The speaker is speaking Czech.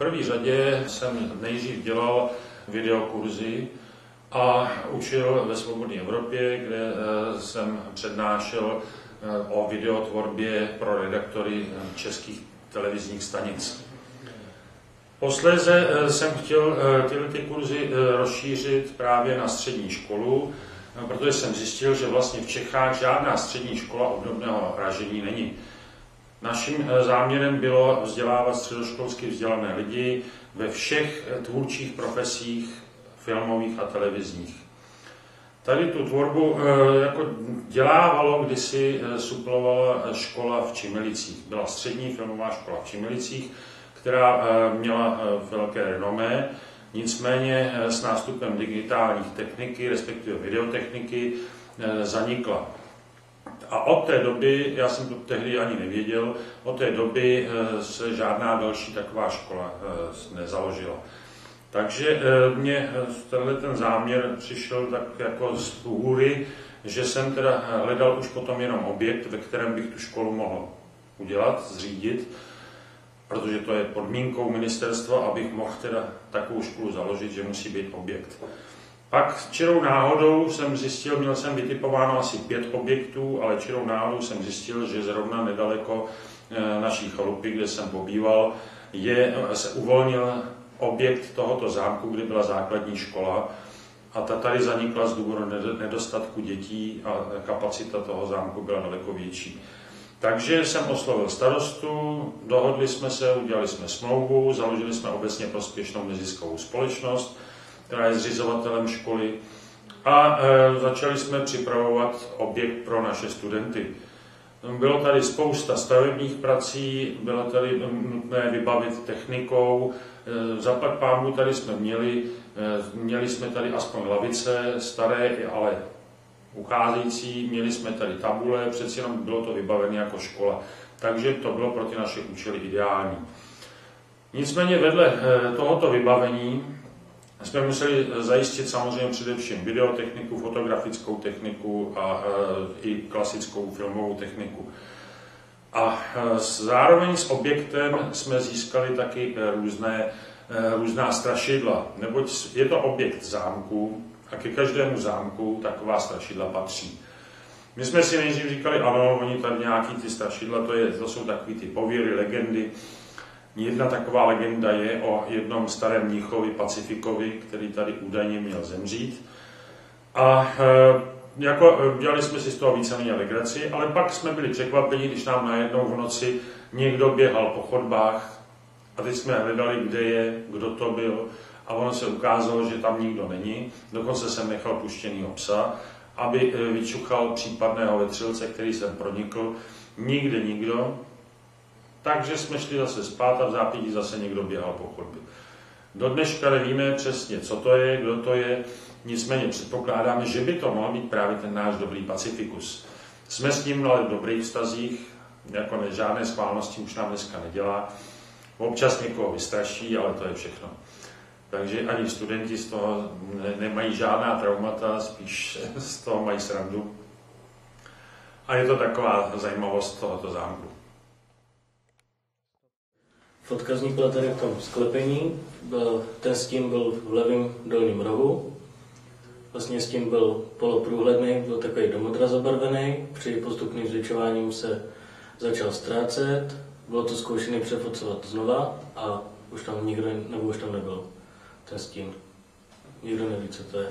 prvé řadě jsem nejdřív dělal videokurzy a učil ve Svobodné Evropě, kde jsem přednášel o videotvorbě pro redaktory českých televizních stanic. Posléze jsem chtěl ty kurzy rozšířit právě na střední školu, protože jsem zjistil, že vlastně v Čechách žádná střední škola obdobného ražení není. Naším záměrem bylo vzdělávat středoškolsky vzdělané lidi ve všech tvůrčích profesích filmových a televizních. Tady tu tvorbu jako dělávalo, kdysi suplovala škola v Čimelicích. Byla střední filmová škola v Čimelicích, která měla velké renomé, nicméně s nástupem digitálních techniky, respektive videotechniky, zanikla. A od té doby, já jsem to tehdy ani nevěděl, od té doby se žádná další taková škola nezaložila. Takže mě tenhle ten záměr přišel tak jako z hůry, že jsem teda hledal už potom jenom objekt, ve kterém bych tu školu mohl udělat, zřídit, protože to je podmínkou ministerstva, abych mohl teda takovou školu založit, že musí být objekt. Pak čirou náhodou jsem zjistil, měl jsem vytipováno asi 5 objektů, ale čirou náhodou jsem zjistil, že zrovna nedaleko naší chalupy, kde jsem pobýval, se uvolnil objekt tohoto zámku, kde byla základní škola, a ta tady zanikla z důvodu nedostatku dětí a kapacita toho zámku byla daleko větší. Takže jsem oslovil starostu, dohodli jsme se, udělali jsme smlouvu, založili jsme obecně prospěšnou neziskovou společnost, která je zřizovatelem školy, a začali jsme připravovat objekt pro naše studenty. Bylo tady spousta stavebních prací, bylo tady nutné vybavit technikou, zaplať pánbůh tady jsme měli jsme tady aspoň lavice, staré, ale ucházející, měli jsme tady tabule, přeci jenom bylo to vybavené jako škola, takže to bylo pro ty naše účely ideální. Nicméně vedle tohoto vybavení jsme museli zajistit samozřejmě především videotechniku, fotografickou techniku a i klasickou filmovou techniku. A zároveň s objektem jsme získali taky různá strašidla, neboť je to objekt zámku a ke každému zámku taková strašidla patří. My jsme si nejdřív říkali, ano, oni tady nějaký ty strašidla, to jsou takový ty pověry, legendy. Jedna taková legenda je o jednom starém mnichovi Pacifikovi, který tady údajně měl zemřít. A dělali jsme si z toho víceméně legraci, ale pak jsme byli překvapeni, když nám najednou v noci někdo běhal po chodbách a teď jsme hledali, kde je, kdo to byl, a ono se ukázalo, že tam nikdo není. Dokonce jsem nechal puštěnýho psa, aby vyčuchal případného vetřelce, který jsem pronikl. Nikde nikdo. Takže jsme šli zase spát a v zápětí zase někdo běhal po chodbě. Do dneška nevíme přesně, co to je, kdo to je, nicméně předpokládáme, že by to mohl být právě ten náš dobrý Pacifikus. Jsme s ním ale v dobrých vztazích, jako žádné schválnosti už nám dneska nedělá. Občas někoho vystraší, ale to je všechno. Takže ani studenti z toho nemají žádná traumata, spíš z toho mají srandu. A je to taková zajímavost tohoto zámku. Fotka vznikla tady v tom sklepení, ten stín byl v levém dolním rohu. Vlastně stín byl poloprůhledný, byl takový domodra zabarvený, při postupným zvětšováním se začal ztrácet, bylo to zkoušené přefocovat znova a už tam nikdo, nebo už tam nebyl ten stín. Nikdo neví, co to je.